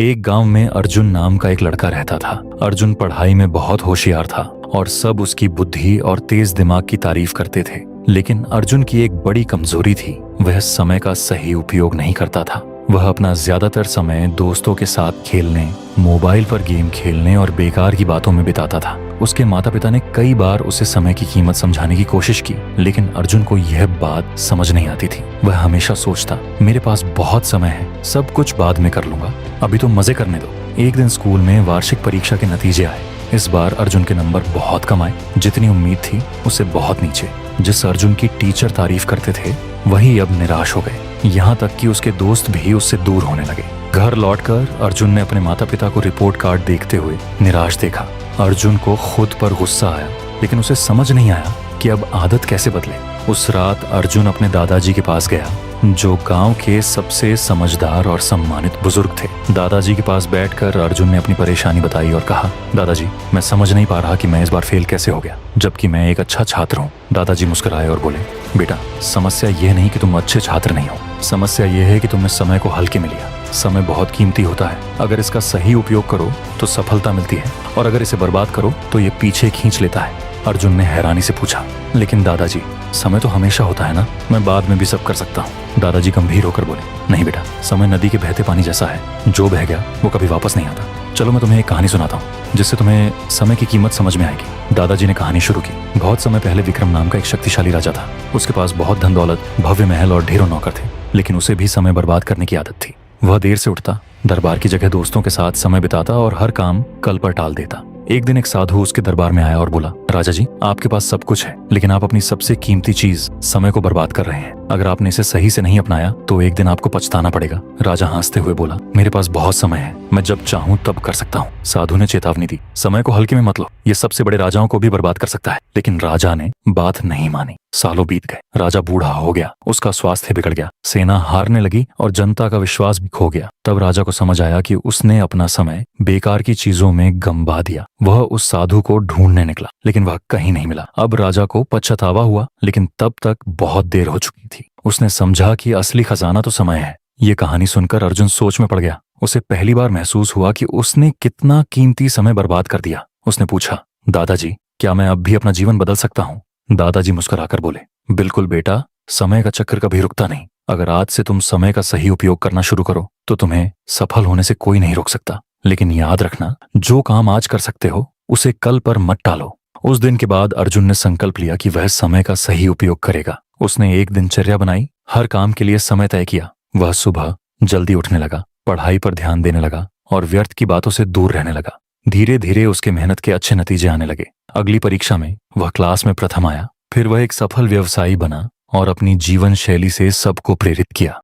एक गांव में अर्जुन नाम का एक लड़का रहता था। अर्जुन पढ़ाई में बहुत होशियार था और सब उसकी बुद्धि और तेज दिमाग की तारीफ करते थे। लेकिन अर्जुन की एक बड़ी कमजोरी थी, वह समय का सही उपयोग नहीं करता था। वह अपना ज्यादातर समय दोस्तों के साथ खेलने, मोबाइल पर गेम खेलने और बेकार की बातों में बिताता था। उसके माता पिता ने कई बार उसे समय की कीमत समझाने की कोशिश की, लेकिन अर्जुन को यह बात समझ नहीं आती थी। वह हमेशा सोचता, मेरे पास बहुत समय है, सब कुछ बाद में कर लूंगा, अभी तो मजे करने दो। एक दिन स्कूल में वार्षिक परीक्षा के नतीजे आए। इस बार अर्जुन के नंबर बहुत कम आए, जितनी उम्मीद थी उससे बहुत नीचे। जिस अर्जुन की टीचर तारीफ करते थे वही अब निराश हो गए। यहाँ तक कि उसके दोस्त भी उससे दूर होने लगे। घर लौटकर अर्जुन ने अपने माता पिता को रिपोर्ट कार्ड देखते हुए निराश देखा। अर्जुन को खुद पर गुस्सा आया, लेकिन उसे समझ नहीं आया कि अब आदत कैसे बदले। उस रात अर्जुन अपने दादाजी के पास गया, जो गांव के सबसे समझदार और सम्मानित बुजुर्ग थे। दादाजी के पास बैठकर अर्जुन ने अपनी परेशानी बताई और कहा, दादाजी, मैं समझ नहीं पा रहा कि मैं इस बार फेल कैसे हो गया, जबकि मैं एक अच्छा छात्र हूँ। दादाजी मुस्कुराए और बोले, बेटा, समस्या यह नहीं कि तुम अच्छे छात्र नहीं हो, समस्या यह है कि तुमने समय को हल्के में लिया। समय बहुत कीमती होता है, अगर इसका सही उपयोग करो तो सफलता मिलती है, और अगर इसे बर्बाद करो तो ये पीछे खींच लेता है। अर्जुन ने हैरानी से पूछा, लेकिन दादाजी, समय तो हमेशा होता है ना, मैं बाद में भी सब कर सकता हूँ। दादाजी गंभीर होकर बोले, नहीं बेटा, समय नदी के बहते पानी जैसा है, जो बह गया वो कभी वापस नहीं आता। चलो मैं तुम्हें एक कहानी सुनाता हूँ, जिससे तुम्हें समय की कीमत समझ में आएगी। दादाजी ने कहानी शुरू की। बहुत समय पहले विक्रम नाम का एक शक्तिशाली राजा था। उसके पास बहुत धन दौलत, भव्य महल और ढेरों नौकर थे, लेकिन उसे भी समय बर्बाद करने की आदत थी। वह देर से उठता, दरबार की जगह दोस्तों के साथ समय बिताता और हर काम कल पर टाल देता। एक दिन एक साधु उसके दरबार में आया और बोला, राजा जी, आपके पास सब कुछ है, लेकिन आप अपनी सबसे कीमती चीज समय को बर्बाद कर रहे हैं। अगर आपने इसे सही से नहीं अपनाया तो एक दिन आपको पछताना पड़ेगा। राजा हंसते हुए बोला, मेरे पास बहुत समय है, मैं जब चाहूँ तब कर सकता हूँ। साधु ने चेतावनी दी, समय को हल्के में मत लो, ये सबसे बड़े राजाओं को भी बर्बाद कर सकता है। लेकिन राजा ने बात नहीं मानी। सालों बीत गए, राजा बूढ़ा हो गया, उसका स्वास्थ्य बिगड़ गया, सेना हारने लगी और जनता का विश्वास भी खो गया। तब राजा को समझ आया कि उसने अपना समय बेकार की चीजों में गंवा दिया। वह उस साधु को ढूंढने निकला, लेकिन वह कहीं नहीं मिला। अब राजा को पछतावा हुआ, लेकिन तब तक बहुत देर हो चुकी थी। उसने समझा कि असली खजाना तो समय है। ये कहानी सुनकर अर्जुन सोच में पड़ गया। उसे पहली बार महसूस हुआ कि उसने कितना कीमती समय बर्बाद कर दिया। उसने पूछा, दादाजी, क्या मैं अब भी अपना जीवन बदल सकता हूँ? दादाजी मुस्कुराकर बोले, बिल्कुल बेटा, समय का चक्कर कभी रुकता नहीं। अगर आज से तुम समय का सही उपयोग करना शुरू करो तो तुम्हें सफल होने से कोई नहीं रोक सकता। लेकिन याद रखना, जो काम आज कर सकते हो उसे कल पर मत टालो। उस दिन के बाद अर्जुन ने संकल्प लिया कि वह समय का सही उपयोग करेगा। उसने एक दिनचर्या बनाई, हर काम के लिए समय तय किया। वह सुबह जल्दी उठने लगा, पढ़ाई पर ध्यान देने लगा और व्यर्थ की बातों से दूर रहने लगा। धीरे धीरे उसके मेहनत के अच्छे नतीजे आने लगे। अगली परीक्षा में वह क्लास में प्रथम आया। फिर वह एक सफल व्यवसायी बना और अपनी जीवन शैली से सबको प्रेरित किया।